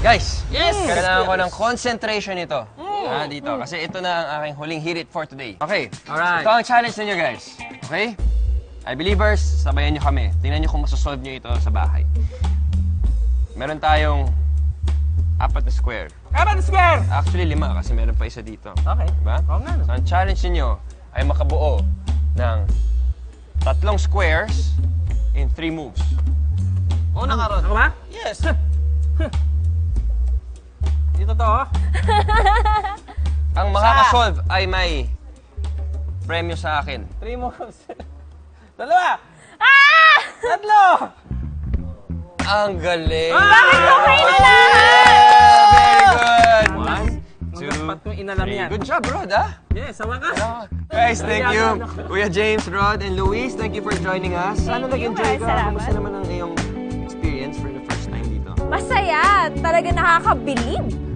Guys, Yes! kailangan ko ng concentration ito. Dito. Kasi ito na ang aking huling hit it for today. Okay. Alright. Ito ang challenge ninyo, guys. Okay? I believers, sabayan nyo kami. Tingnan nyo kung masosolve nyo ito sa bahay. Meron tayong 4 na square. Kapan square! Actually, 5 kasi meron pa isa dito. Okay. Diba? Oo nga, no? So, ang challenge ninyo ay makabuo ng 3 squares in 3 moves. Una ka ron. Ako ba? Yes! Dito to, oh. Ang makakasolve ay may premyo sa akin. 3 moves. 2! Tatlo! Ang galing! Bakit ko kayo na lahat? Very good! 1, 2, Dapat kong inalam 3. yan. Good job, Rod, ah! Yes, sa wakas. Guys, thank you. Kuya James, Rod, and Luis, thank you for joining us. Sana nag-enjoy ka. Salamat. Kamusta naman ang iyong experience for the first time dito? Masaya. Talaga nakakabilib.